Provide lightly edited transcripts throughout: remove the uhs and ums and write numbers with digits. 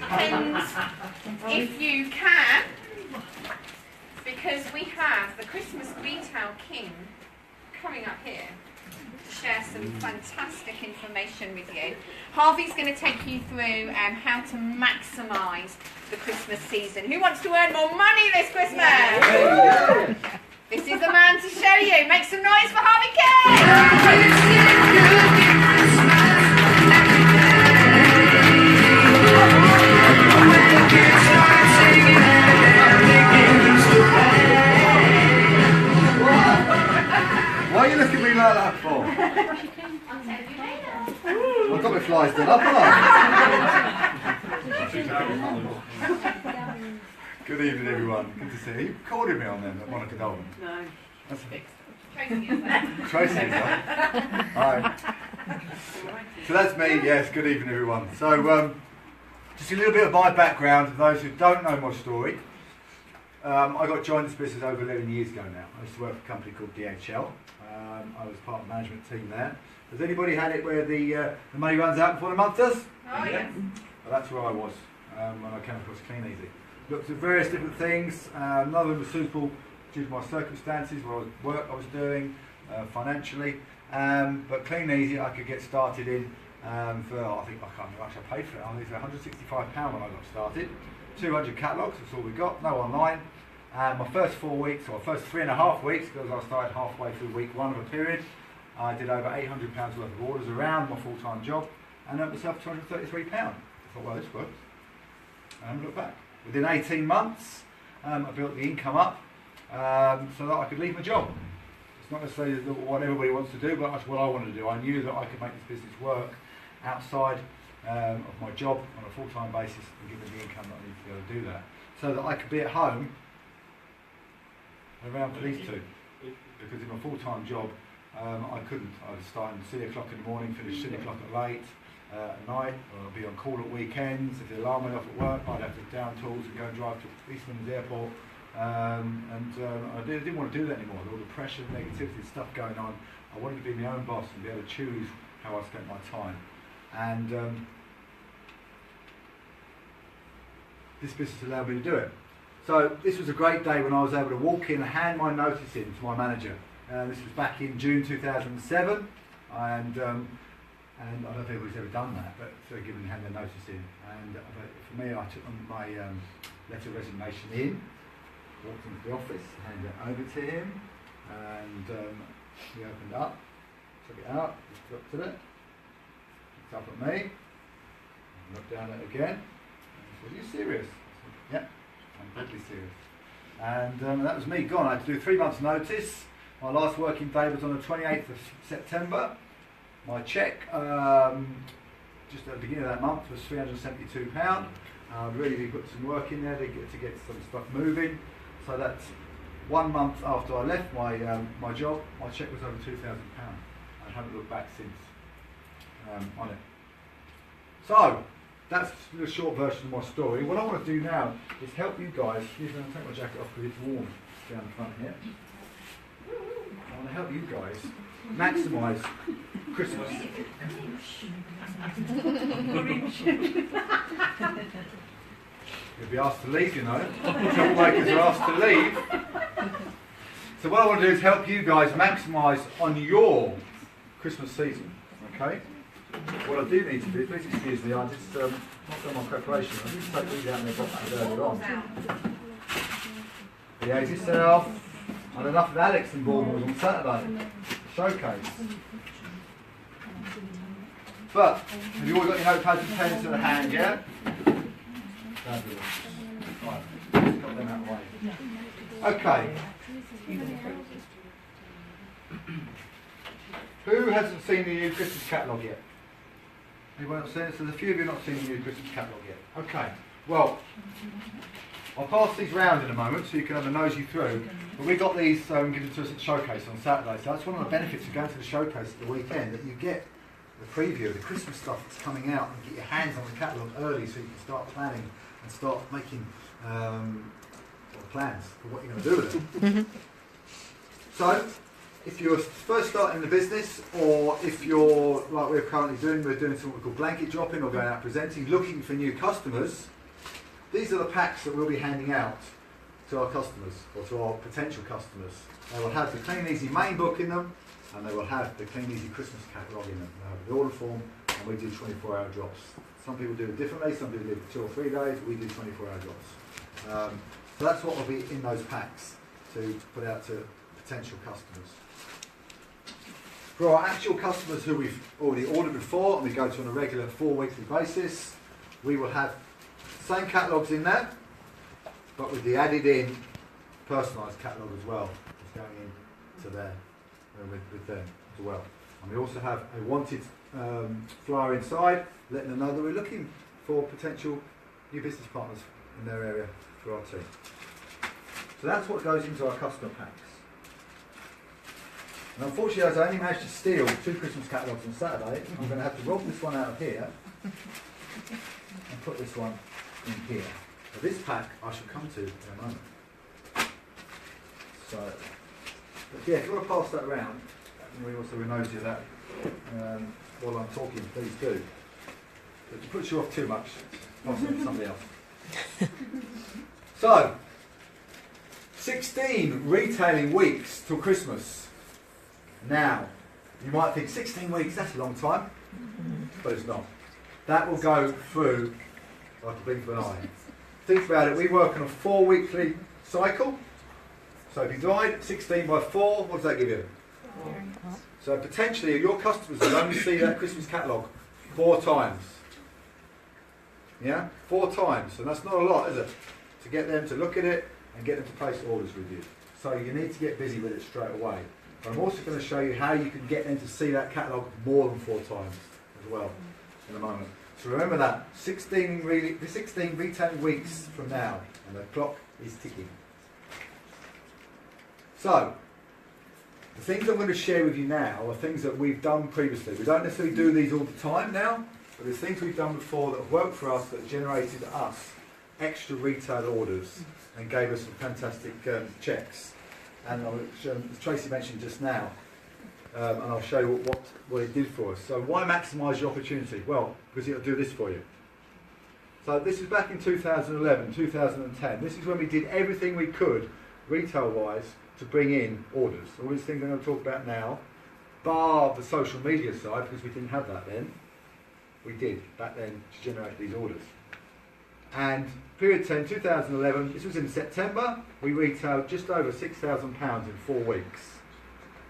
depends if you can, because we have the Christmas Retail King coming up here to share some fantastic information with you. Harvey's going to take you through how to maximise the Christmas season. Who wants to earn more money this Christmas? Yeah. This is the man to show you. Make some noise for Harvey King! Why are you looking at me like that for? I've got my flies done up, haven't I? Good evening, everyone. Good to see you. Are you recording me on them at Monica Dolman? No. That's fixed. Tracy is that? Tracy is that? Hi. So that's me, yes. Good evening, everyone. So, just a little bit of my background for those who don't know my story. I got joined this business over 11 years ago now. I used to work for a company called DHL. I was part of the management team there. Has anybody had it where the money runs out before the month does? Oh, yes. Well, that's where I was when I came across Clean Easy. Looked at various different things. None of them were suitable due to my circumstances, work I was doing, financially. But Clean Easy I could get started in for, I think, I can't remember how much I paid for it. I think it was £165 when I got started. 200 catalogues, that's all we got, no online. My first 4 weeks, or first 3.5 weeks, because I started halfway through week 1 of a period, I did over £800 worth of orders around my full-time job and earned myself £233. I thought, well, this works. And look back. Within 18 months, I built the income up so that I could leave my job. It's not necessarily what everybody wants to do, but that's what I wanted to do. I knew that I could make this business work outside of my job on a full-time basis and give me the income that I need to be able to do that. So that I could be at home around for these two. Because in my full-time job, I couldn't. I was starting at 3 o'clock in the morning, finish 6 o'clock at late at night, or I'd be on call at weekends. If the alarm went off at work, I'd have to down tools and go and drive to Eastman's Airport. I didn't want to do that anymore. With all the pressure, negativity, stuff going on, I wanted to be my own boss and be able to choose how I spent my time. And this business allowed me to do it. So this was a great day when I was able to walk in and hand my notice in to my manager. This was back in June 2007, and I don't know if anybody's ever done that, but given hand their notice in. And for me, I took my letter of resignation in, walked into the office, handed it over to him, and he opened it up, took it out, just looked at it, looked up at me, looked down at it again, and said, "Are you serious?" I said, "Yep, I'm totally serious." And that was me gone. I had to do 3 months' notice. My last working day was on the 28th of September. My cheque, just at the beginning of that month, was £372. Really put some work in there to get some stuff moving. So that's 1 month after I left my job, my cheque was over £2,000. I haven't looked back since on it. So that's the short version of my story. What I want to do now is help you guys. I'm going to take my jacket off because it's warm down the front here. I want to help you guys maximise Christmas. You'll be asked to leave, you know. Troublemakers are asked to leave. So what I want to do is help you guys maximise on your Christmas season. Okay? What I do need to do, please excuse me, I just not done my preparation. I just take these out in the boxes earlier on. Behave yourself. And enough of Alex and Bournemouth on Saturday. Showcase. But, have you all got your notepads and pens to the hand, yeah? Fabulous. Right, just got them out of the way. Okay. Who hasn't seen the new Christmas catalogue yet? Anyone not seen it? So there's a few of you not seen the new Christmas catalogue yet. Okay. Well, I'll pass these round in a moment so you can have a nosy through. But we got these given to us at the showcase on Saturday. So that's one of the benefits of going to the showcase at the weekend, that you get the preview of the Christmas stuff that's coming out and get your hands on the catalogue early so you can start planning and start making plans for what you're going to do with it. So, if you're first starting the business, or if you're, like we're currently doing, we're doing something called blanket dropping or going out presenting, looking for new customers, these are the packs that we'll be handing out to our customers, or to our potential customers. They will have the Clean Easy main book in them, and they will have the Clean Easy Christmas catalogue in them. They have the order form, and we do 24-hour drops. Some people do it differently, some people do it 2 or 3 days, we do 24-hour drops. So that's what will be in those packs to put out to potential customers. For our actual customers who we've already ordered before, and we go to on a regular 4-weekly basis, we will have the same catalogues in there, but with the added in personalised catalogue as well. It's going into there with them as well. And we also have a wanted flyer inside, letting them know that we're looking for potential new business partners in their area for our team. So that's what goes into our customer packs. And unfortunately, as I only managed to steal 2 Christmas catalogues on Saturday, I'm going to have to rob this one out of here and put this one in here. But this pack I shall come to in a moment. So, but yeah, if you want to pass that around, and we also remind you that while I'm talking, please do. But it puts you off too much, pass it to somebody else. So, 16 retailing weeks till Christmas. Now, you might think 16 weeks, that's a long time, but it's not. That will go through like a blink of an eye. Think about it, we work on a 4-weekly cycle. So if you divide 16 by 4, what does that give you? 4. So potentially your customers will only see that Christmas catalogue 4 times. Yeah? 4 times. And that's not a lot, is it? To get them to look at it and get them to place orders with you. So you need to get busy with it straight away. But I'm also going to show you how you can get them to see that catalogue more than 4 times as well in a moment. So remember that, 16 retailing weeks from now, and the clock is ticking. So, the things I'm going to share with you now are things that we've done previously. We don't necessarily do these all the time now, but there's things we've done before that have worked for us, that generated us extra retail orders and gave us some fantastic checks. And as Tracy mentioned just now, and I'll show you what it did for us. So why maximise your opportunity? Well, because it'll do this for you. So this is back in 2011, 2010. This is when we did everything we could, retail-wise, to bring in orders. All these things I'm going to talk about now, bar the social media side, because we didn't have that then. We did back then to generate these orders. And period 10, 2011, this was in September, we retailed just over £6,000 in 4 weeks.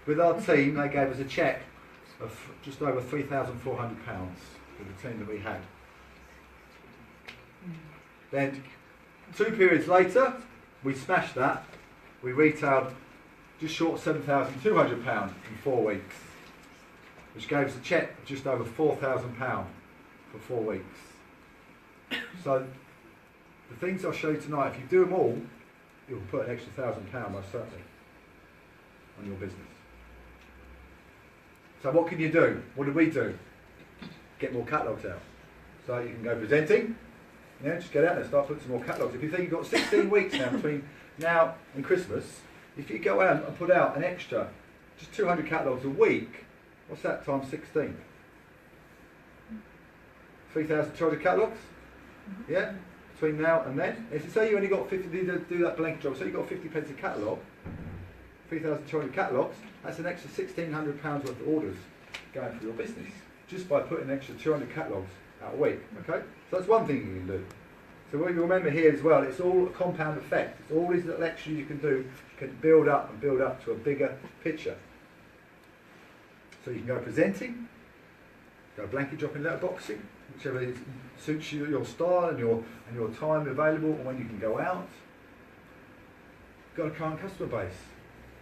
With our team, they gave us a cheque of just over £3,400 with the team that we had. Then, 2 periods later, we smashed that. We retailed just short of £7,200 in 4 weeks, which gave us a cheque of just over £4,000 for 4 weeks. So, the things I'll show you tonight, if you do them all, you'll put an extra £1,000 most certainly on your business. So what can you do? What did we do? Get more catalogues out. So you can go presenting, yeah, just get out there and start putting some more catalogues. If you think you've got 16 weeks now between now and Christmas, if you go out and put out an extra, just 200 catalogues a week, what's that times 16? 3,200 catalogues? Yeah? Between now and then. If you say you only got 50, do that blanket job, so you've got 50 pence a catalogue, 3,200 catalogues, that's an extra £1,600 worth of orders going for your business, just by putting an extra 200 catalogues out a week, okay? So that's one thing you can do. So what you remember here as well, it's all a compound effect. It's all these little extras you can do, can build up and build up to a bigger picture. So you can go presenting, go blanket dropping, letterboxing, whichever suits you, your style and your time available, or when you can go out. Got a current customer base.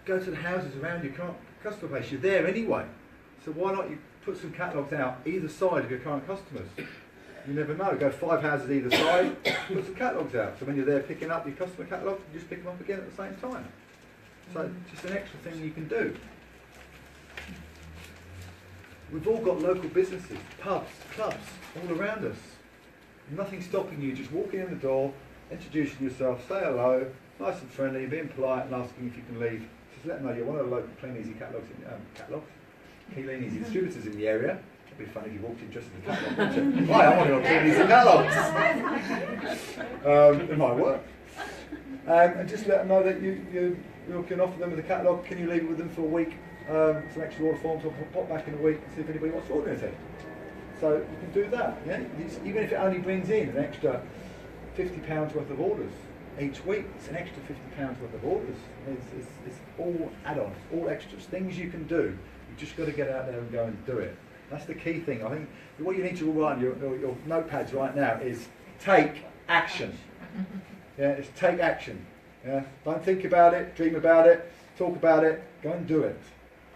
Go to the houses around your current customer base. You're there anyway. So why not you put some catalogues out either side of your current customers? You never know. Go 5 houses either side, put some catalogues out. So when you're there picking up your customer catalogue, you just pick them up again at the same time. So just an extra thing you can do. We've all got local businesses, pubs, clubs, all around us. Nothing stopping you just walking in the door, introducing yourself, say hello, nice and friendly, being polite and asking if you can leave. Just let them know you're one of the local Clean Easy catalogues, Clean Easy distributors in the area. It'd be funny if you walked in just as a catalogue, wouldn't you? Right, I want to do these catalogues. It might work. And just let them know that you can offer them with a catalogue. Can you leave it with them for a week? Some extra order forms, or pop back in a week and see if anybody wants to order anything. So you can do that. Yeah? Even if it only brings in an extra £50 worth of orders each week, it's an extra £50 worth of orders. It's all add-ons, all extras, things you can do. You've just got to get out there and go and do it. That's the key thing. I think what you need to write on your notepads right now is take action. Yeah, it's take action. Yeah? Don't think about it, dream about it, talk about it, go and do it.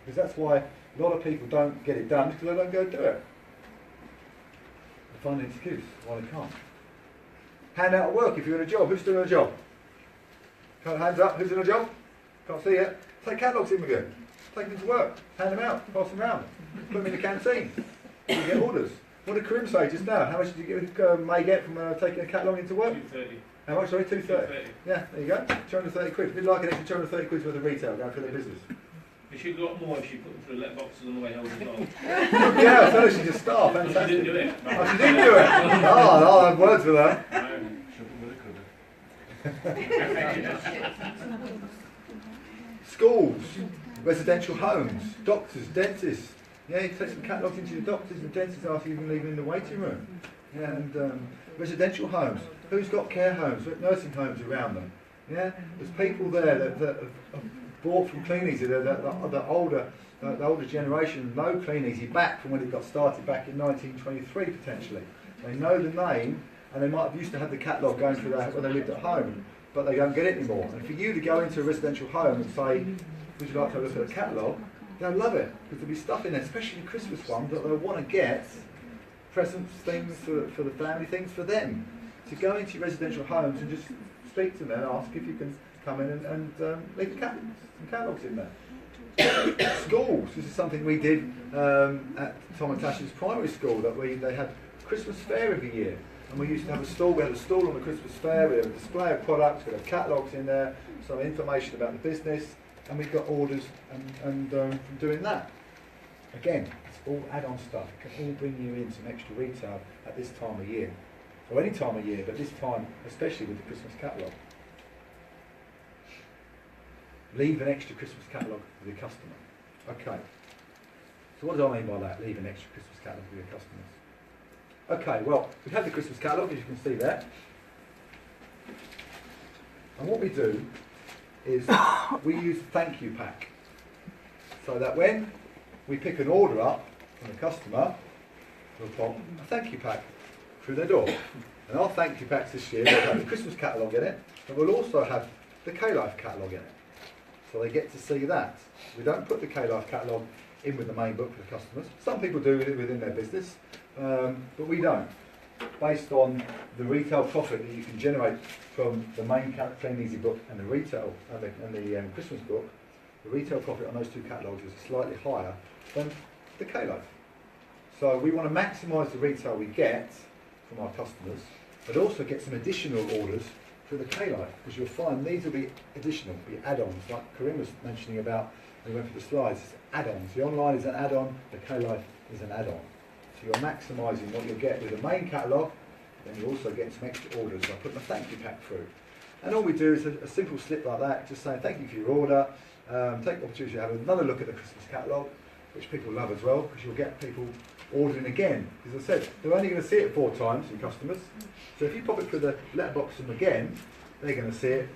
Because that's why a lot of people don't get it done, because they don't go do it. They find an excuse why they can't. Hand out at work if you're in a job. Who's doing a job? Hands up, who's in a job? Can't see it. Take catalogues in with you. Take them to work. Hand them out. Pass them around. Put them in the canteen. You get orders. What did Karim say just now? How much did you May get from taking a catalogue into work? 230. How much, sorry? 230. Yeah, there you go. 230 quid. We'd like an extra 230 quid worth of retail going for their business. They should got more if she put them through letterboxes on the way home as well. Yeah, I thought she just staff. She didn't do it. Oh, she didn't do it. Oh, I'll have words with her. Schools, residential homes, doctors, dentists. Yeah, you take some catalogues into your doctors and dentists after you can leave them in the waiting room. Yeah, and residential homes. Who's got care homes, nursing homes around them? Yeah, there's people there that have bought from Clean Easy, the older generation know Clean Easy back from when it got started back in 1923 potentially. They know the name, and they might have used to have the catalogue going through that when they lived at home, but they don't get it anymore. And for you to go into a residential home and say, would you like to look at a catalogue, they'll love it, because there'll be stuff in there, especially the Christmas ones, that they'll want to get, presents, things for the family, things for them. To go into your residential homes and just speak to them and ask if you can come in and leave some catalogues in there. Schools, this is something we did at Tom and Tasha's primary school, that they had Christmas fair every year. And we used to have a stall. We had a stall on the Christmas fair. We had a display of products. We had catalogues in there, some information about the business, and we got orders and from doing that. Again, it's all add-on stuff. It can all bring you in some extra retail at this time of year, or any time of year, but this time especially with the Christmas catalogue. Leave an extra Christmas catalogue with your customer. Okay. So what do I mean by that? Leave an extra Christmas catalogue with your customers. Okay, well, we have the Christmas catalogue, as you can see there. And what we do is we use a thank you pack. So that when we pick an order up from the customer, we'll pop a thank you pack through their door. And our thank you packs this year will have the Christmas catalogue in it, and we'll also have the K-Life catalogue in it. So they get to see that. We don't put the K-Life catalogue in with the main book for the customers. Some people do it within their business, but we don't. Based on the retail profit that you can generate from the main Clean Easy book and the retail and the Christmas book, the retail profit on those two catalogues is slightly higher than the K-Life. So we want to maximise the retail we get from our customers, but also get some additional orders through the K-Life, because you'll find these will be additional, be add-ons, like Karim was mentioning about when we went through the slides. It's add-ons. The online is an add-on, the K-Life is an add-on. So you're maximising what you'll get with the main catalogue, then you also get some extra orders. So I put my thank you pack through. And all we do is a simple slip like that, just saying thank you for your order, take the opportunity to have another look at the Christmas catalogue, which people love as well, because you'll get people ordering again. As I said, they're only going to see it 4 times, your customers. So if you pop it through the letterbox them again, they're going to see it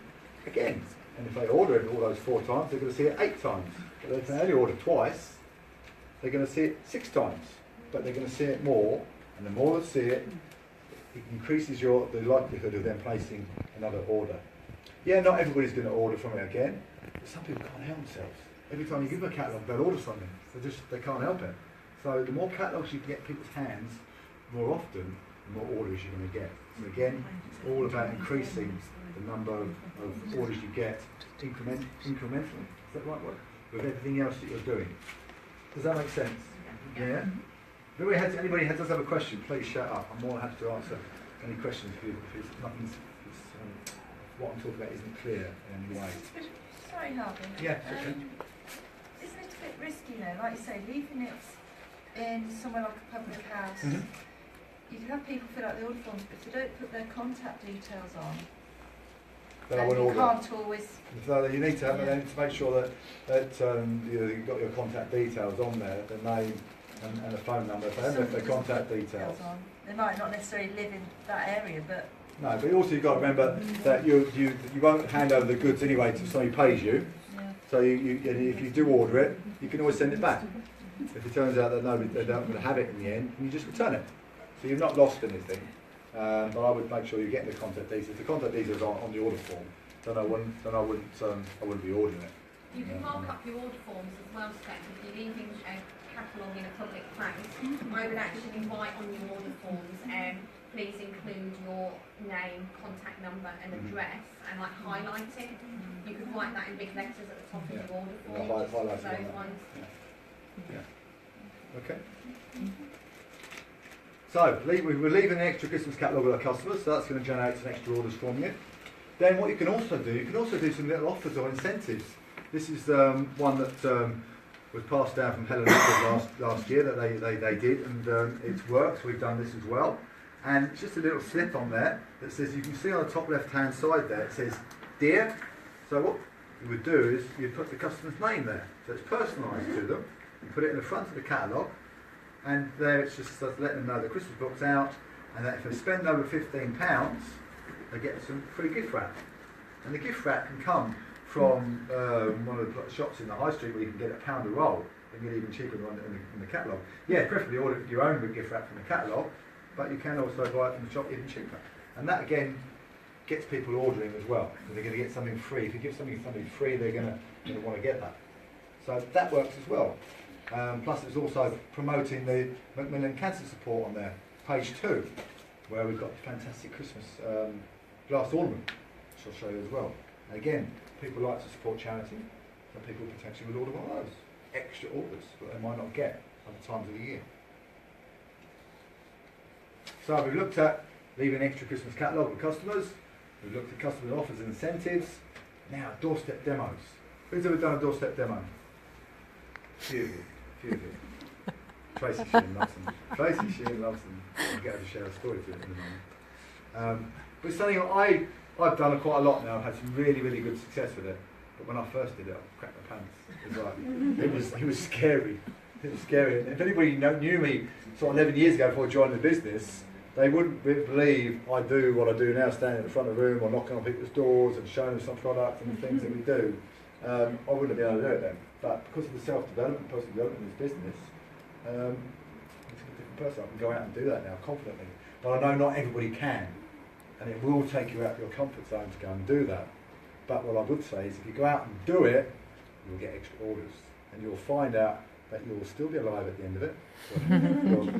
again. And if they order it all those 4 times, they're going to see it 8 times. But if they only order twice, they're going to see it 6 times. But they're going to see it more, and the more they see it, it increases the likelihood of them placing another order. Yeah, not everybody's going to order from it again, but some people can't help themselves. Every time you give them a catalogue, they'll order something. They can't help it. So the more catalogues you can get in people's hands more often, the more orders you're going to get. So again, it's all about increasing the number of orders you get incrementally. Is that right word? With everything else that you're doing. Does that make sense? Yeah? If anybody does have a question, please shout up. I'm more than happy to answer any questions if what I'm talking about isn't clear in any way. Sorry, Harvey. Yeah. Isn't it a bit risky though, like you say, leaving it in somewhere like a public house, you can have people fill out the order forms, but if they don't put their contact details on, Then I then would you order. can't always. So you need to make sure that you've got your contact details on there, the name and the phone number. If they haven't left their contact details. On. They might not necessarily live in that area, but. No, but also you've got to remember that you won't hand over the goods anyway to somebody who pays you. Yeah. So if you do order it, you can always send it back. If it turns out that they don't have it in the end, you just return it. So you've not lost anything. But I would make sure you get the contact details. If the contact details are on the order form, then I wouldn't be ordering it. You can mark up your order forms as well, Steph. If you're leaving a catalogue in a public place, I would actually write on your order forms, please include your name, contact number and address, and like highlight it. You could write that in big letters at the top of your order form. Highlight Those ones. Yeah. Okay. So we're leaving the extra Christmas catalogue with our customers, so that's going to generate some extra orders from you. Then what you can also do some little offers or incentives. This is one that was passed down from Helen last year that they did, and it works. We've done this as well. And it's just a little slip on there that says, you can see on the top left hand side there, it says Dear. So what you would do is you'd put the customer's name there, so it's personalised to them. You put it in the front of the catalogue, and there it's just letting them know the Christmas book's out, and that if they spend over £15, they get some free gift wrap. And the gift wrap can come from one of the shops in the high street where you can get £1 a roll, and get even cheaper than in the catalogue. Yeah, preferably order your own gift wrap from the catalogue, but you can also buy it from the shop even cheaper. And that again gets people ordering as well, because they're going to get something free. If you give somebody free, they're going to want to get that. So that works as well. Plus it's also promoting the Macmillan Cancer Support on there, page 2, where we've got the fantastic Christmas glass ornament, which I'll show you as well. And again, people like to support charity, so people potentially will order one of those extra orders that they might not get other times of the year. So we've looked at leaving extra Christmas catalogue with customers, we've looked at customer offers and incentives. Now, doorstep demos. Who's ever done a doorstep demo? Few of you. Tracy Sheehan loves them. Tracy Sheehan loves them. I'll get her to share a story to it in a moment. But it's something I've done quite a lot now. I've had some really, really good success with it. But when I first did it, I cracked my pants. It was scary. It was scary. And if anybody knew me sort of 11 years ago before I joined the business, they wouldn't believe I do what I do now, standing in the front of the room or knocking on people's doors and showing them some product and the things that we do. I wouldn't have been able to do it then. But because of the self-development, personal development in this business, I'm a different person. I can go out and do that now confidently. But I know not everybody can. And it will take you out of your comfort zone to go and do that. But what I would say is if you go out and do it, you'll get extra orders. And you'll find out that you'll still be alive at the end of it.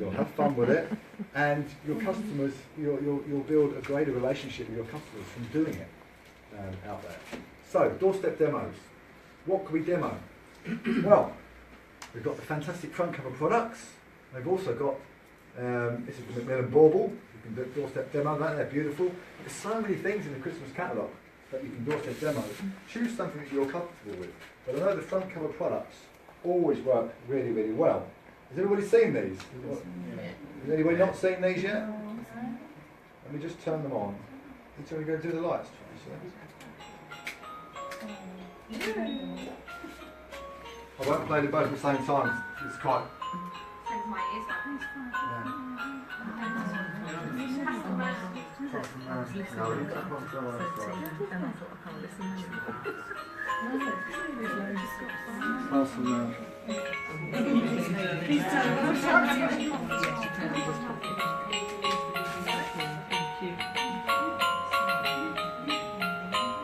You'll have fun with it. And your customers, you'll build a greater relationship with your customers from doing it out there. So, doorstep demos. What can we demo? Well, we've got the fantastic front cover products. They've also got, this is the Macmillan bauble. You can do a doorstep demo that, they're beautiful. There's so many things in the Christmas catalogue that you can doorstep demo. Choose something that you're comfortable with. But I know the front cover products always work really, really well. Has everybody seen these? Has anybody not seen these yet? Let me just turn them on. Until we go do the lights. I won't play them both at the same time. It's quite. Sends my ears up.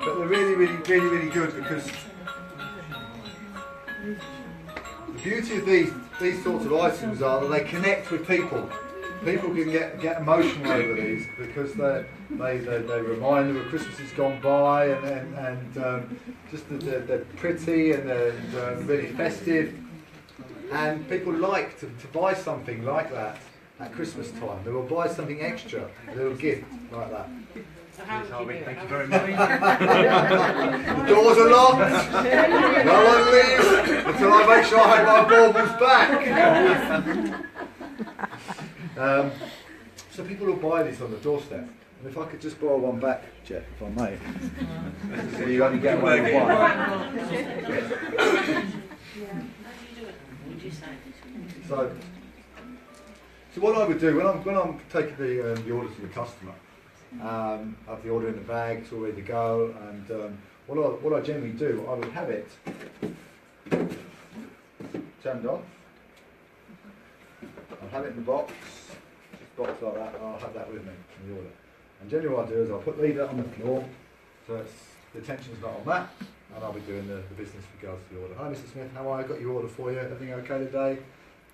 But they're really, really, really, really good because the beauty of these sorts of items are that they connect with people. People can get emotional over these because they remind them of Christmas has gone by and just they're pretty and they're really festive, and people like to buy something like that at Christmas time. They will buy something extra, a little gift like that. Harvey, thank you very much. The doors are locked. No one leaves until I've make sure I had my baubles back. So people will buy these on the doorstep. And if I could just borrow one back, Jeff, if I may. So you only get away with one. So what I would do when I'm taking the order to the customer, I have the order in the bag, it's all ready to go, and what I generally do, I would have it turned on. I'll have it in the box, just box like that, and I'll have that with me in the order. And generally what I do is I'll leave that on the floor, so the tension's not on that, and I'll be doing the business with regards to the order. Hi Mr. Smith, how are you? Got your order for you, everything okay today?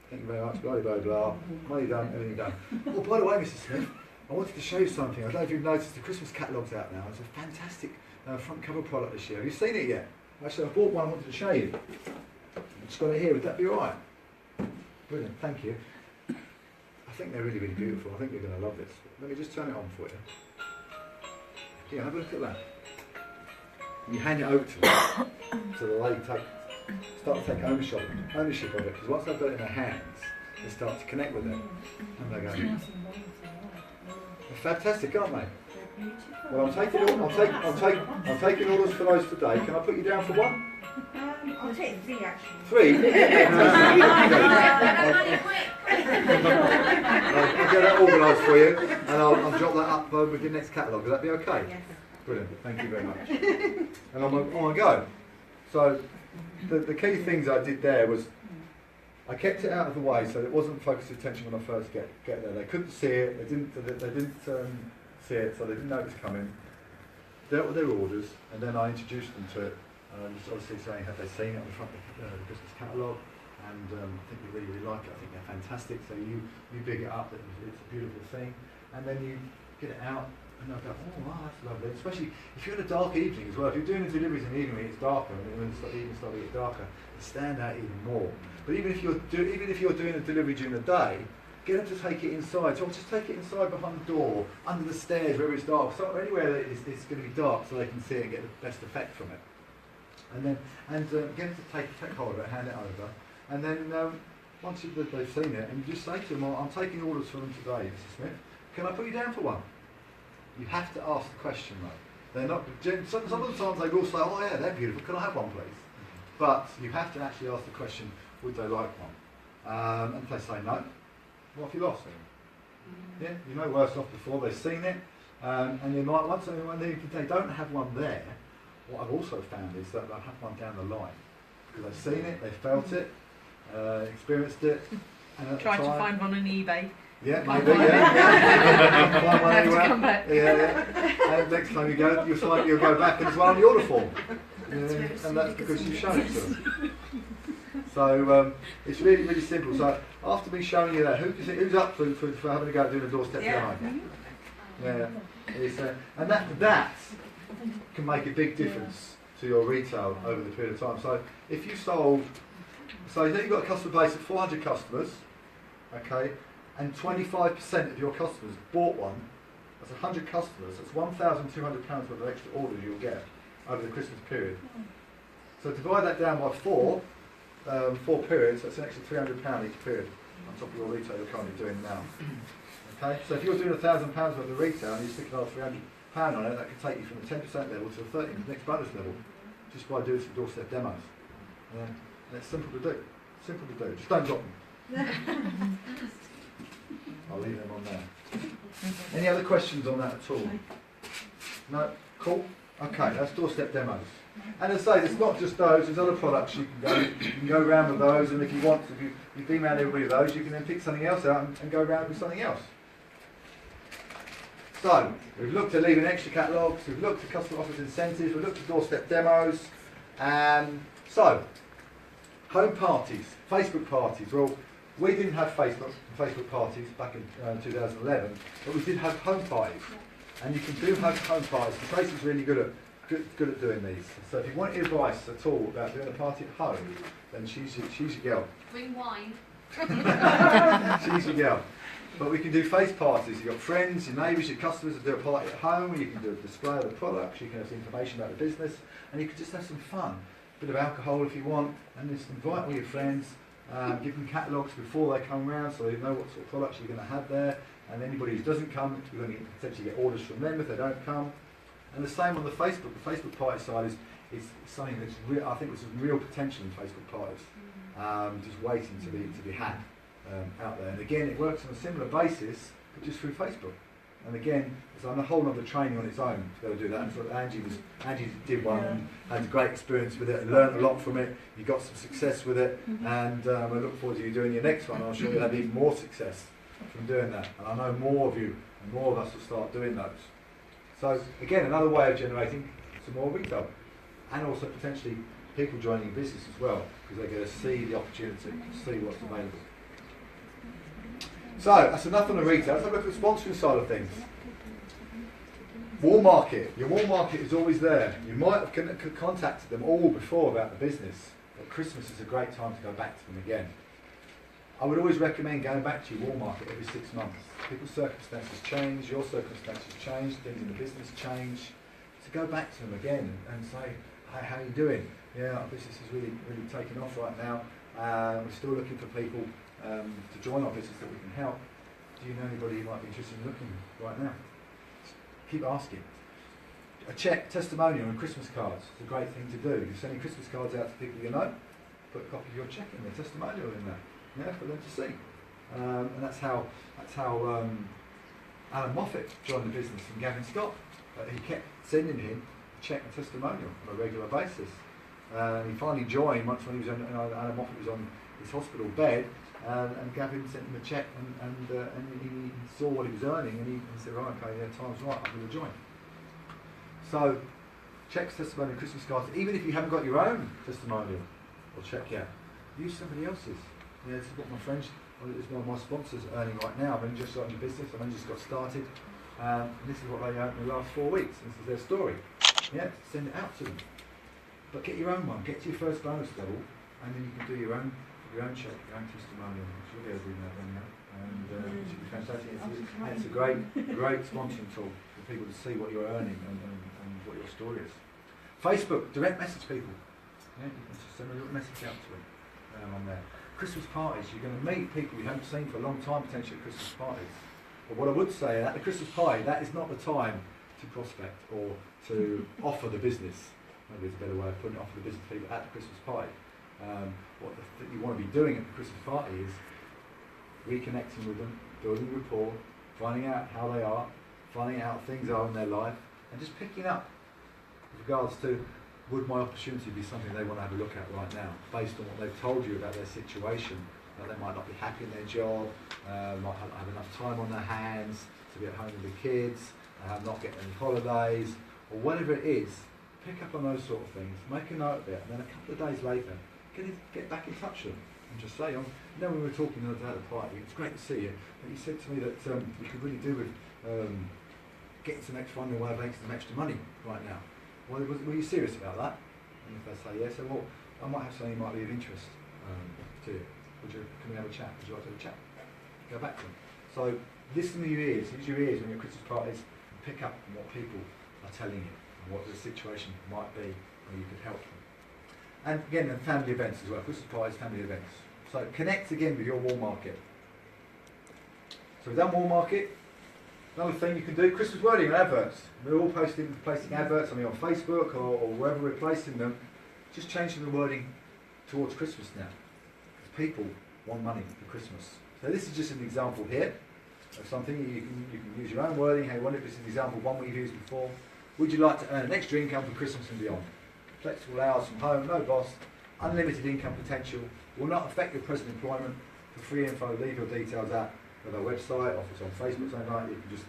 Thank you very much, blah blah blah, money done, everything done. Oh, by the way Mr. Smith, I wanted to show you something. I don't know if you've noticed the Christmas catalogue's out now. It's a fantastic front cover product this year. Have you seen it yet? Actually I bought one, I wanted to show you. I've just got it here, would that be alright? Brilliant, thank you. I think they're really, really beautiful. I think you're going to love this. Let me just turn it on for you. Yeah, have a look at that. And you hand it over to them, so that they start to take ownership of it. Because once they've got it in their hands, they start to connect with it. And they go, they're fantastic, aren't they? Well, I'm taking orders for those today. Can I put you down for one? I'll take 3 actually. 3? I'll get that organised for you, and I'll drop that up with your next catalogue. Will that be okay? Yes. Brilliant, thank you very much. And on my go. So, the key things I did there was, I kept it out of the way so it wasn't focused attention when I first get there. They couldn't see it, they didn't see it, so they didn't know it was coming. Dealt with their orders, and then I introduced them to it. Just obviously saying, have they seen it on the front of the Christmas catalogue? And I think you really, really like it. I think they're fantastic. So you big it up, it's a beautiful thing. And then you get it out, and they'll go, oh wow, that's lovely. Especially if you're in a dark evening as well. If you're doing the deliveries in the evening, it's darker, and when the evening starts to get darker, it stand out even more. But even if you're doing a delivery during the day, get them to take it inside. So just take it inside behind the door, under the stairs, wherever it's dark, somewhere anywhere that it's going to be dark, so they can see it and get the best effect from it. And then get them to take hold of it, hand it over, and then once they've seen it, and you just say to them, well, I'm taking orders for them today, Mr. Smith. Can I put you down for one? You have to ask the question, though. They're not. Some of the times they will say, oh yeah, they're beautiful. Can I have one, please? But you have to actually ask the question, would they like one? And if they say no, what have you lost? Yeah, you know worse off before they've seen it, and you might once when they don't have one there. What I've also found is that they'll have one down the line because they've seen it, they've felt it, experienced it, and at Try the to time, find one on eBay. yeah, maybe, yeah. Find one Have to anywhere. come back. Yeah. And next time you go, you'll go back and there's one on the order form, and that's because you've shown it to them. So it's really, really simple. So after me showing you that, who's up for having a go at doing a doorstep demo? Yeah. And that can make a big difference to your retail over the period of time. So if you sold, so you've got a customer base of 400 customers, okay, and 25% of your customers bought one, that's 100 customers, that's £1,200 worth of extra orders you'll get over the Christmas period. So divide that down by 4 periods, that's an extra £300 each period on top of your retail you're currently doing now. Okay, so if you're doing £1,000 worth of retail and you stick another £300 on it, that could take you from the 10% level to the 30, the next bonus level, just by doing some doorstep demos. And it's simple to do. Simple to do. Just don't drop them. I'll leave them on there. Any other questions on that at all? No? Cool? Okay, that's doorstep demos. And as I say, it's not just those, there's other products you can go around with those, and if you want, if you've been around everybody with those, you can then pick something else out and go around with something else. So, we've looked at leaving extra catalogues, we've looked at customer offers incentives, we've looked at doorstep demos, so, home parties, Facebook parties. Well, we didn't have Facebook parties back in 2011, but we did have home parties. And you can do have home parties, and Tracy's really good at doing these. So if you want advice at all about doing a party at home, then she's your girl. Bring wine. She's your girl. But we can do face parties. You've got friends, your neighbours, your customers that do a party at home. You can do a display of the products. You can have some information about the business, and you can just have some fun. bit of alcohol if you want, and just invite all your friends, give them catalogues before they come round so they know what sort of products you're going to have there, and anybody who doesn't come, you're going to potentially get orders from them if they don't come. And the same on the Facebook. The Facebook party side is something that's I think there's some real potential in Facebook parties, just waiting to be had out there. And again, it works on a similar basis, but just through Facebook. And again, it's on a whole other training on its own to be able to do that. And so Angie did one and had a great experience with it and learned a lot from it. You got some success with it, and I look forward to you doing your next one. I'm sure you'll have even more success from doing that. And I know more of you and more of us will start doing those. So again, another way of generating some more retail, and also potentially people joining your business as well, because they're going to see the opportunity, see what's available. So that's enough on the retail. Let's have a look at the sponsoring side of things. Wall market. Your wall market is always there. You might have contacted them all before about the business, but Christmas is a great time to go back to them again. I would always recommend going back to your wall market every 6 months. People's circumstances change, your circumstances change, things in the business change. So go back to them again and say, "Hi, how are you doing? Yeah, our business is really taking off right now. We're still looking for people to join our business that we can help. Do you know anybody who might be interested in looking right now?" Keep asking. A check, testimonial and Christmas cards is a great thing to do. You're sending Christmas cards out to people you know, put a copy of your check in there, testimonial in there, yeah, for them to see. And that's how Alan Moffat joined the business from Gavin Scott. He kept sending him a check and testimonial on a regular basis. He finally joined once when he was Alan Moffat was on his hospital bed, and Gavin sent him a check, and he saw what he was earning, and he said, "Right, okay, yeah, time's right, I'm going to join." So, checks, testimonial, Christmas cards. Even if you haven't got your own testimonial or check yet, use somebody else's. Yeah, this is what my friends, this is one of my sponsors are earning right now. I've only just started a business, I've only just got started, and this is what they earned in the last 4 weeks. This is their story. Yeah, send it out to them. But get your own one. Get to your first bonus level, and then you can do your own check, your own testimonial. I'm sure they're doing that one now, and it should be fantastic. It's a great sponsoring tool for people to see what you're earning and what your story is. Facebook, direct message people. Yeah, you can just send a little message out to them on there. Christmas parties, you're going to meet people you haven't seen for a long time potentially at Christmas parties. But what I would say, at the Christmas party, that is not the time to prospect or to offer the business. Maybe it's a better way of putting it, offer the business to people at the Christmas party. What you want to be doing at the Christmas party is reconnecting with them, building rapport, finding out how they are, finding out how things are in their life, and just picking up with regards to, would my opportunity be something they want to have a look at right now, based on what they've told you about their situation, that they might not be happy in their job, might not have enough time on their hands to be at home with the kids, not get any holidays, or whatever it is. Pick up on those sort of things, make a note of it, and then a couple of days later, get back in touch with them and just say, when we were talking the other day at the party, it's great to see you, but you said to me that you could really do with getting some extra funding way of making some extra money right now. Well, were you serious about that? And if they say yes, then well, I might have something that might be of interest to you. Can we have a chat? Would you like to have a chat? Go back to them. So listen to your ears, use your ears when you're at Christmas parties, and pick up on what people are telling you and what the situation might be where you could help them. And again, family events as well, Christmas parties, family events. So connect again with your wall market. So we've done wall market. Another thing you can do, Christmas wording and adverts. We're all placing adverts on Facebook or wherever we're placing them. Just changing the wording towards Christmas now. Because people want money for Christmas. So this is just an example here of something. You can use your own wording. Hey, this is an example, one we've used before. Would you like to earn an extra income for Christmas and beyond? Flexible hours from home, no boss, unlimited income potential, will not affect your present employment. For free info, leave your details at our website, or if it's on Facebook, something like that, you can just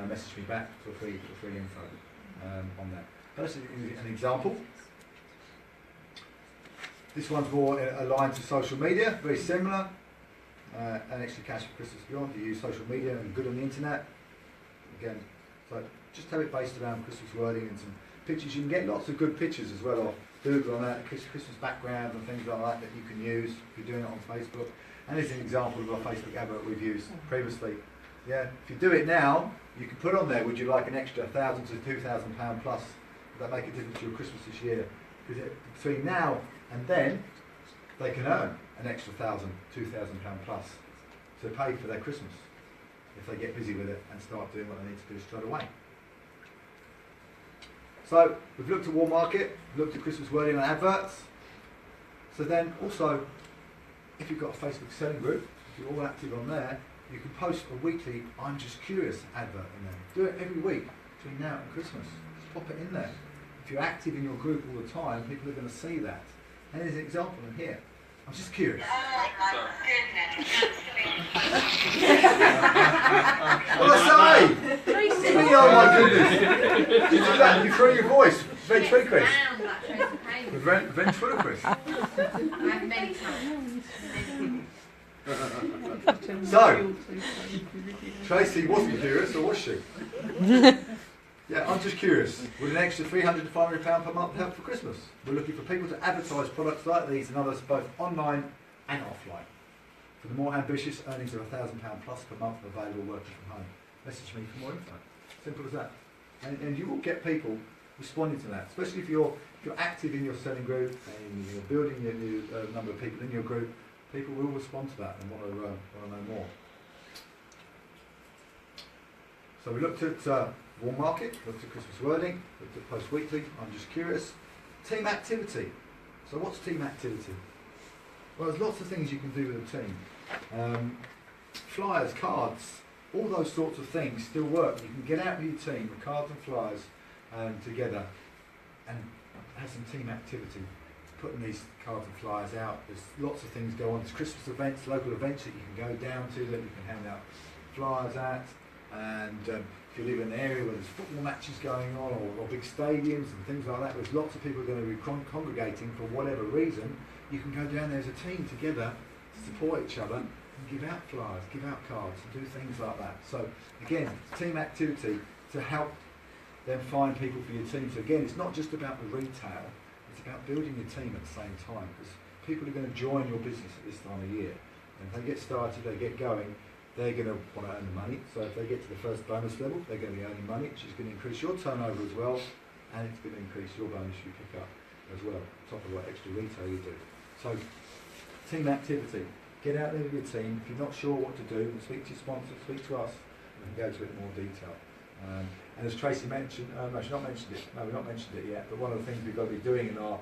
message me back for free info on that. That's an example. This one's more aligned to social media, very similar. And extra cash for Christmas beyond. You use social media and good on the internet. Again, so just have it based around Christmas wording and some pictures. You can get lots of good pictures as well off Google on that, Christmas background and things like that you can use if you're doing it on Facebook. And this is an example of our Facebook advert we've used previously. Yeah, if you do it now, you can put on there, would you like an extra £1,000 to £2,000 plus? Would that make a difference to your Christmas this year? because between now and then, they can earn an extra £1,000, £2,000 plus to pay for their Christmas if they get busy with it and start doing what they need to do straight away. So we've looked at warm market, looked at Christmas wording and adverts. So then also, if you've got a Facebook selling group, if you're all active on there, you can post a weekly "I'm just curious" advert in there. Do it every week between now and Christmas. Just pop it in there. If you're active in your group all the time, people are going to see that. And here's an example in here. I'm just curious. Oh my goodness. What did I say? Oh my goodness. You do that, you throw your voice. Ventriloquist. Ventriloquist. I have many times. So, Tracy wasn't curious, or was she? Yeah, I'm just curious. Would an extra £300 to £500 per month help for Christmas? We're looking for people to advertise products like these and others both online and offline. For the more ambitious, earnings of £1,000 plus per month available working from home. Message me for more info. Simple as that. And you will get people responding to that, especially if you're active in your selling group and you're building your new number of people in your group. People will respond to that and want to know more. So we looked at warm market, looked at Christmas wording, looked at post weekly. I'm just curious. Team activity. So what's team activity? Well, there's lots of things you can do with a team. Flyers, cards, all those sorts of things still work. You can get out with your team, with cards and flyers together, and have some team activity. Putting these cards and flyers out. There's lots of things go on. There's Christmas events, local events that you can go down to that you can hand out flyers at. And if you live in an area where there's football matches going on or big stadiums and things like that, there's lots of people going to be congregating for whatever reason. You can go down there as a team together to support each other and give out flyers, give out cards, and do things like that. So again, team activity to help them find people for your team. So again, it's not just about the retail. It's about building your team at the same time, because people are going to join your business at this time of year. And if they get started, they get going, they're going to want to earn the money. So if they get to the first bonus level, they're going to be earning money, which is going to increase your turnover as well, and it's going to increase your bonus you pick up as well, on top of what extra retail you do. So team activity. Get out there with your team. If you're not sure what to do, speak to your sponsor, speak to us, and we can go into it in more detail. And as Tracy mentioned, no, she's not mentioned it. No, we've not mentioned it yet. But one of the things we've got to be doing in our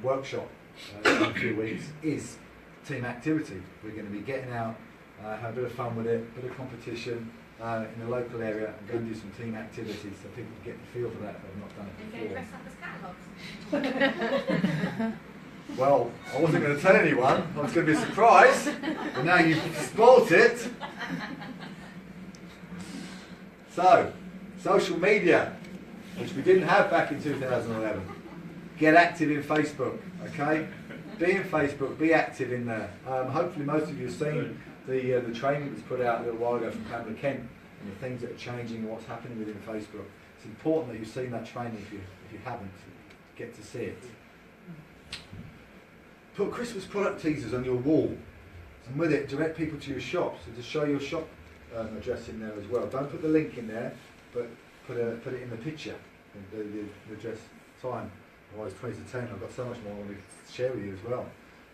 workshop in a few weeks is team activity. We're going to be getting out, have a bit of fun with it, a bit of competition in the local area, and go and do some team activities so people can get the feel for that if they've not done it You're going to before. dress up as catalogues. Well, I wasn't going to tell anyone. I was going to be a surprise, but now you've spoilt it. So, social media, which we didn't have back in 2011. Get active in Facebook, okay? Be in Facebook, be active in there. Hopefully most of you have seen the training that was put out a little while ago from Pamela Kent and the things that are changing and what's happening within Facebook. It's important that you've seen that training if you haven't, get to see it. Put Christmas product teasers on your wall, and with it direct people to your shop, so to show your shop address in there as well. Don't put the link in there, but put it in the picture, the address, time. Otherwise 20 to 10, I've got so much more I want to share with you as well.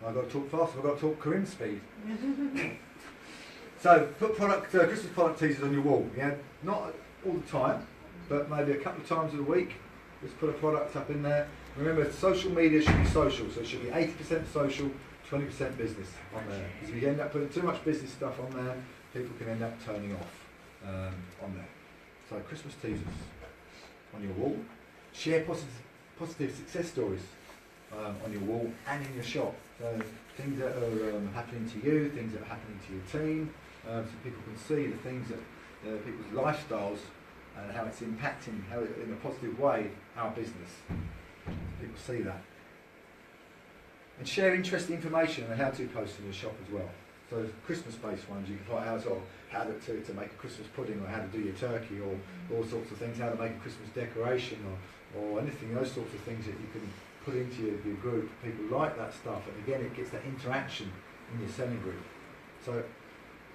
I've got to talk fast, I've got to talk Corinne speed. So put Christmas product teasers on your wall. Yeah, not all the time, but maybe a couple of times a week. Just put a product up in there. Remember, social media should be social, so it should be 80% social, 20% business on there. Because if you end up putting too much business stuff on there, people can end up turning off on there. So Christmas teasers on your wall. Share positive success stories on your wall and in your shop. So things that are happening to you, things that are happening to your team, so people can see the things that people's lifestyles and how it's impacting, how it, in a positive way, our business. People see that. And share interesting information on how to post in your shop as well. So Christmas-based ones, you can find out sort of how to make a Christmas pudding, or how to do your turkey, or all sorts of things, how to make a Christmas decoration, or anything, those sorts of things that you can put into your group. People like that stuff, and again, it gets that interaction in your selling group. So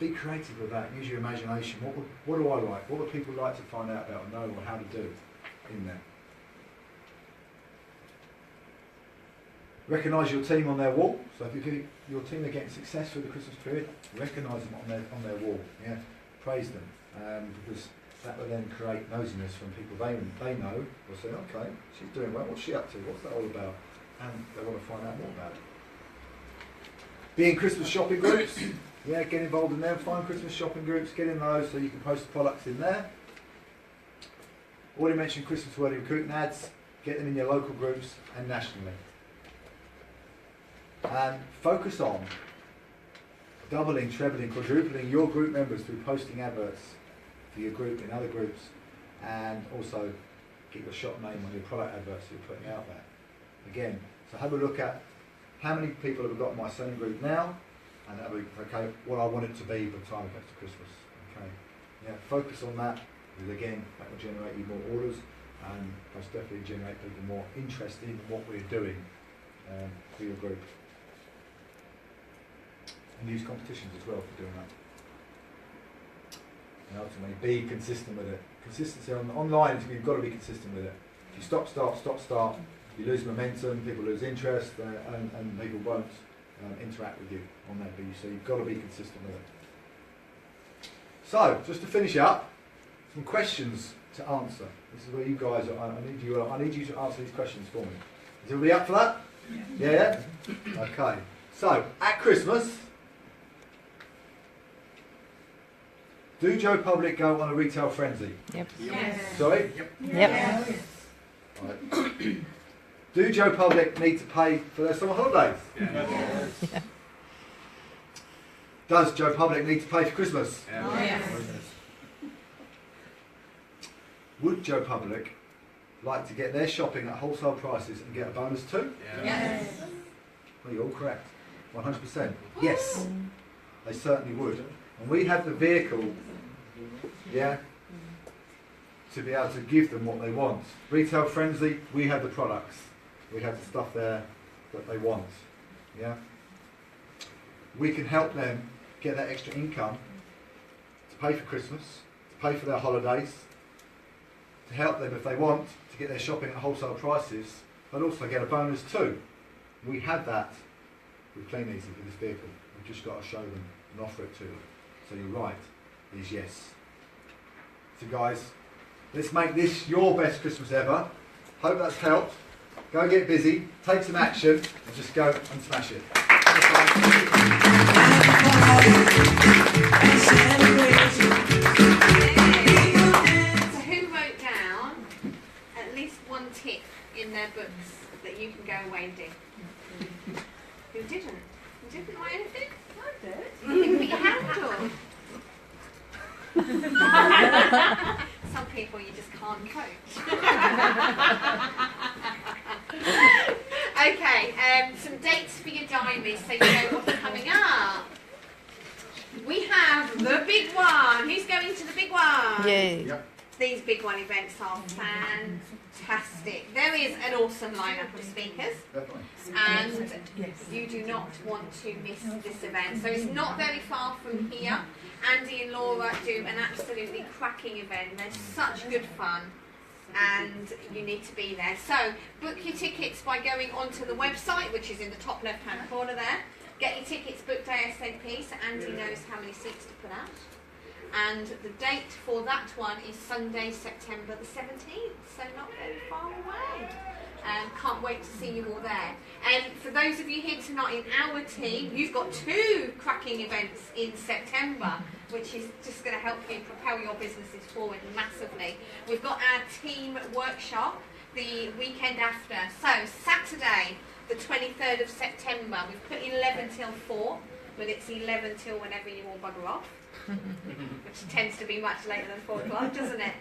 be creative with that, use your imagination. What do I like? What would people like to find out about or know, or how to do in there? Recognise your team on their wall. So if your team are getting success through the Christmas period, recognise them on their wall. Yeah, praise them, because that will then create nosiness from people they know. Will say, okay, she's doing well. What's she up to? What's that all about? And they want to find out more about it. Be in Christmas shopping groups. Yeah, get involved in them. Find Christmas shopping groups. Get in those so you can post the products in there. Already mentioned Christmas worthy recruiting ads. Get them in your local groups and nationally. And focus on doubling, trebling, quadrupling your group members through posting adverts for your group in other groups, and also get your shop name on your product adverts that you're putting out there. Again, so have a look at how many people have got my selling group now, and have a look, okay, what I want it to be by the time it gets to Christmas. Okay, yeah, focus on that, because again, that will generate you more orders, and most definitely generate people more interested in what we're doing for your group. And use competitions as well for doing that. And ultimately be consistent with it. Consistency online, you've got to be consistent with it. If you stop, start, you lose momentum, people lose interest, and people won't interact with you on that. So you've got to be consistent with it. So, just to finish up, some questions to answer. This is where you guys are. I need you to answer these questions for me. Is everybody up for that? Yeah? Okay. So, at Christmas, do Joe Public go on a retail frenzy? Yep. Yes. Sorry? Yep. Yes. Right. Do Joe Public need to pay for their summer holidays? Yes. Does Joe Public need to pay for Christmas? Yes. Would Joe Public like to get their shopping at wholesale prices and get a bonus too? Yes. Well, you're all correct. 100%. Yes, they certainly would. And we have the vehicle, yeah, to be able to give them what they want. Retail frenzy, we have the products. We have the stuff there that they want, yeah. We can help them get that extra income to pay for Christmas, to pay for their holidays, to help them if they want to get their shopping at wholesale prices, but also get a bonus too. We have that with Clean Easy for this vehicle. We've just got to show them and offer it to them. So you're right, is yes. So guys, let's make this your best Christmas ever. Hope that's helped. Go get busy, take some action, and just go and smash it. So who wrote down at least one tip in their books that you can go away and do? Who didn't? You didn't write anything? I did. You can put your hand up. Some people you just can't coach. Okay, some dates for your diary so you know what's coming up. We have the big one. Who's going to the big one? Yay. Yep. These big one events are fantastic. There is an awesome lineup of speakers, and you do not want to miss this event. So it's not very far from here. Andy and Laura do an absolutely cracking event. They're such good fun, and you need to be there. So book your tickets by going onto the website, which is in the top left-hand corner there. Get your tickets booked ASAP so Andy knows how many seats to put out. And the date for that one is Sunday, September the 17th, so not very far away. Can't wait to see you all there. And for those of you here tonight in our team, you've got 2 cracking events in September, which is just going to help you propel your businesses forward massively. We've got our team workshop the weekend after. So Saturday, the 23rd of September, we've put 11 till 4, but it's 11 till whenever you all bugger off. Which tends to be much later than 4 o'clock, doesn't it?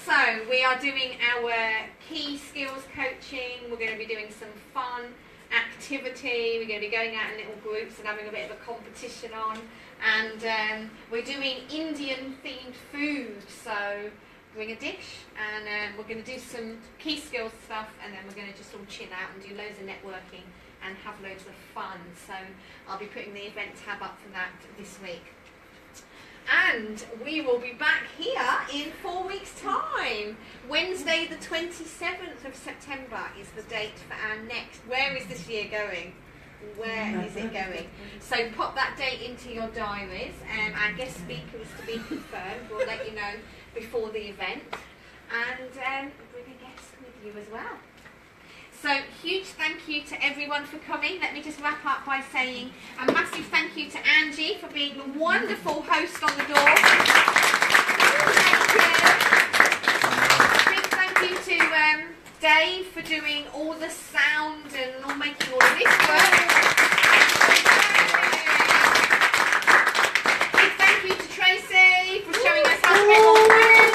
So we are doing our key skills coaching. We're going to be doing some fun activity. We're going to be going out in little groups and having a bit of a competition on. And we're doing Indian themed food. So bring a dish, and we're going to do some key skills stuff, and then we're going to just all chill out and do loads of networking and have loads of fun. So I'll be putting the event tab up for that this week. And we will be back here in 4 weeks' time. Wednesday the 27th of September is the date for our next. Where is this year going? Where is it going? So pop that date into your diaries. Our guest speaker is to be confirmed. We'll let you know before the event. And bring a guest with you as well. So huge thank you to everyone for coming. Let me just wrap up by saying a massive thank you to Angie for being a wonderful host on the door. Thank you. Big thank you to Dave for doing all the sound and all making all of this work. Big thank you to Tracy for showing us how to make all work.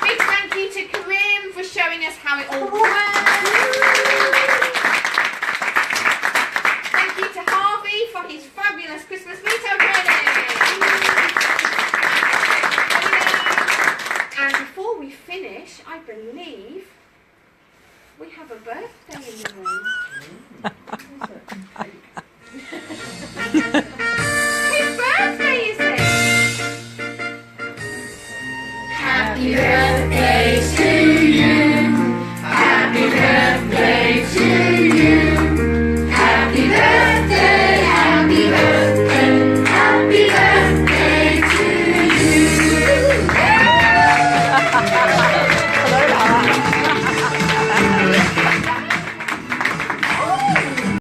Big thank you to Karim for showing us how it all works. Thank you to Harvey for his fabulous Christmas retail training. And before we finish, I believe we have a birthday in the room. Whose birthday is it? Happy birthday to